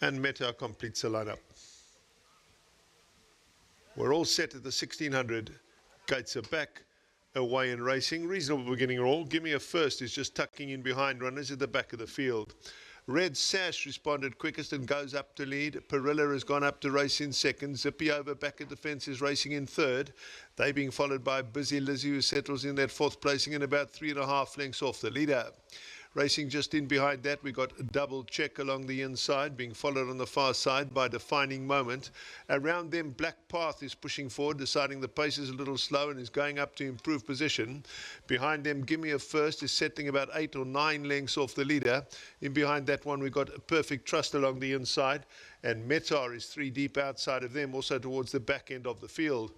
And Meta completes the lineup. We're all set at the 1600. Gates are back, away and racing. Reasonable beginning roll. Give Me a First is just tucking in behind runners at the back of the field. Red Sash responded quickest and goes up to lead. Perilla has gone up to race in second. Zippy over back at the fence is racing in third. They being followed by Busy Lizzie, who settles in that fourth placing and about 3.5 lengths off the leader. Racing just in behind that, we got Double Check along the inside, being followed on the far side by Defining Moment. Around them, Black Path is pushing forward, deciding the pace is a little slow and is going up to improve position. Behind them, Give Me a First is settling about 8 or 9 lengths off the leader. In behind that one, we got Perfect Trust along the inside, and Metar is 3 deep outside of them, also towards the back end of the field.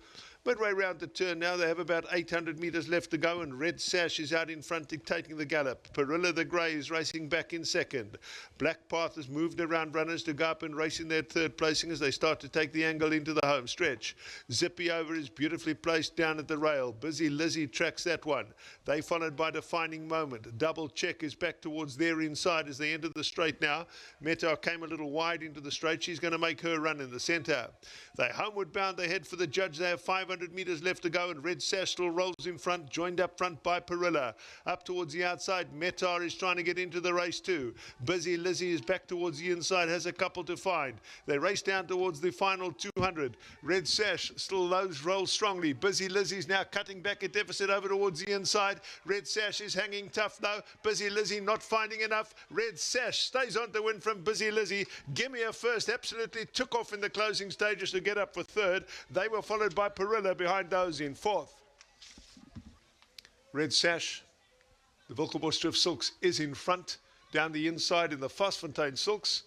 Midway round the turn now, they have about 800 metres left to go, and Red Sash is out in front dictating the gallop. Perilla the Grey is racing back in second. Black Path has moved around runners to go up and race in their third placing as they start to take the angle into the home stretch. Zippy Over is beautifully placed down at the rail. Busy Lizzie tracks that one. They followed by Defining Moment. Double Check is back towards their inside as they enter the straight now. Meta came a little wide into the straight. She's going to make her run in the centre. They homeward bound. They head for the judge. They have 500 metres left to go, and Red Sash still rolls in front, joined up front by Perilla. Up towards the outside, Metar is trying to get into the race too. Busy Lizzie is back towards the inside, has a couple to find. They race down towards the final 200. Red Sash still rolls strongly. Busy Lizzie's now cutting back a deficit over towards the inside. Red Sash is hanging tough though. Busy Lizzie not finding enough. Red Sash stays on to win from Busy Lizzie. Give Me a First absolutely took off in the closing stages to get up for third. They were followed by Perilla behind those in fourth. Red Sash, the Wilkeborg Drift Silks, is in front. Down the inside in the Vastfontein Silks,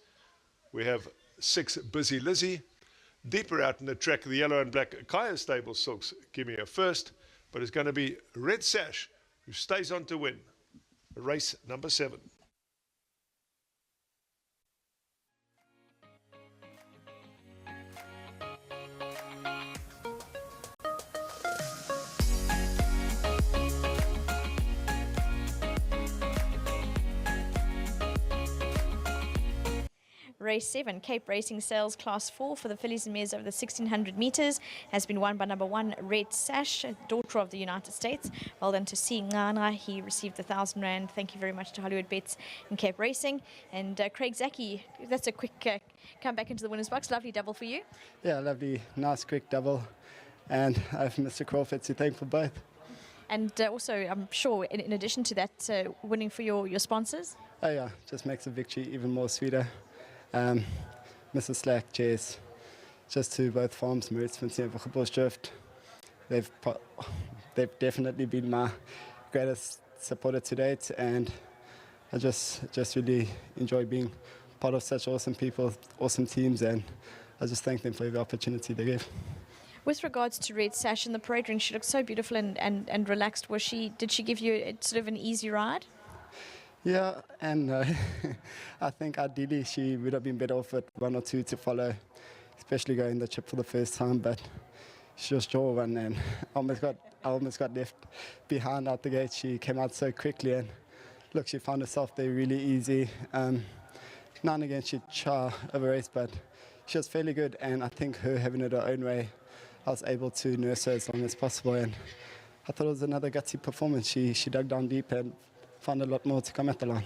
we have 6 Busy Lizzie. Deeper out in the track, the yellow and black Kaya Stable Silks, Give Me a First. But it's going to be Red Sash who stays on to win race number 7. Race 7, Cape Racing Sales Class 4 for the fillies and mares over the 1600 metres has been won by number 1, Red Sash, daughter of the United States. Well done to C. Ngana. He received the R1,000. Thank you very much to Hollywood Bets and Cape Racing. And Craig Zaki, that's a quick comeback into the winner's box. Lovely double for you. Yeah, lovely, nice, quick double. And I have Mr. Crawford to thank for both. And also, I'm sure, in addition to that, winning for your sponsors? Oh yeah, just makes the victory even more sweeter. Mrs. Slack, Jess, just to both farms, Maritz and Wilkeborg Drift. They've definitely been my greatest supporter to date, and I just really enjoy being part of such awesome people, awesome teams, and I just thank them for the opportunity they gave. With regards to Red Sash in the parade ring, she looked so beautiful and relaxed. Did she give you sort of an easy ride? Yeah, and I think ideally she would have been better off with 1 or 2 to follow, especially going the trip for the first time, but she was sure one, and I almost got left behind out the gate. She came out so quickly, and look, she found herself there really easy. Now and again she'd try over race, but she was fairly good, and I think her having it her own way, I was able to nurse her as long as possible, and I thought it was another gutsy performance. She dug down deep and found a lot more to come at the line.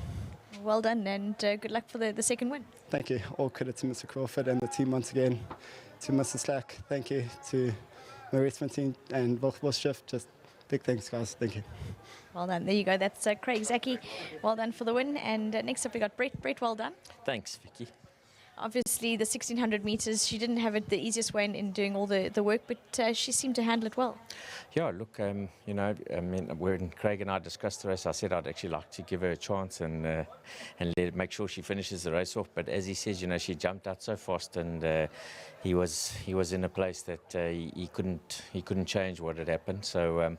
Well done, and good luck for the second win. Thank you. All credit to Mr. Crawford and the team once again. To Mr. Slack, thank you. To Maurice team and Wilkeborg Drift, just big thanks, guys. Thank you. Well done. There you go. That's Craig Zaki. Well done for the win. And next up we got Brett. Brett, well done. Thanks, Vicky. Obviously, the 1600 metres, she didn't have it the easiest way in doing all the work, but she seemed to handle it well. Yeah, look, you know, I mean, when Craig and I discussed the race, I said I'd actually like to give her a chance and make sure she finishes the race off. But as he says, you know, she jumped out so fast, and he was in a place that he couldn't change what had happened. So,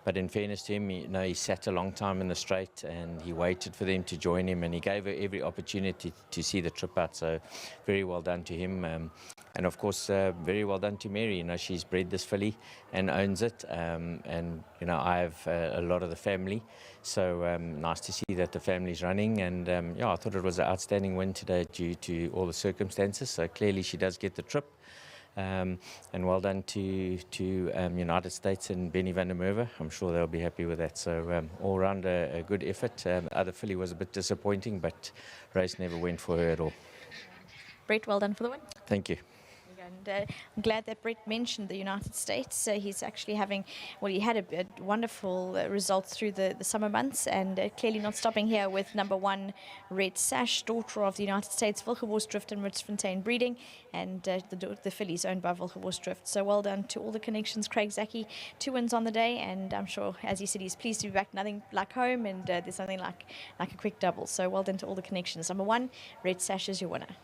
but in fairness to him, you know, he sat a long time in the straight and he waited for them to join him, and he gave her every opportunity to see the trip out. So very well done to him. And of course, very well done to Mary. You know, she's bred this filly and owns it. And you know, I have a lot of the family, so nice to see that the family's running. And yeah, I thought it was an outstanding win today due to all the circumstances. So clearly, she does get the trip. And well done to United States and Benny van der Merwe. I'm sure they'll be happy with that. So all round a good effort. Other filly was a bit disappointing, but race never went for her at all. Brett, well done for the win. Thank you. And I'm glad that Brett mentioned the United States. He's actually having, well, he had a wonderful result through the summer months, and clearly not stopping here with #1 Red Sash, daughter of the United States, Wilgeborgsdrift and Ritzfontein breeding, and the fillies owned by Wilgeborgsdrift. So well done to all the connections. Craig Zaki, 2 wins on the day, and I'm sure, as he said, he's pleased to be back. Nothing like home, and there's something like a quick double. So well done to all the connections. #1 Red Sash is your winner.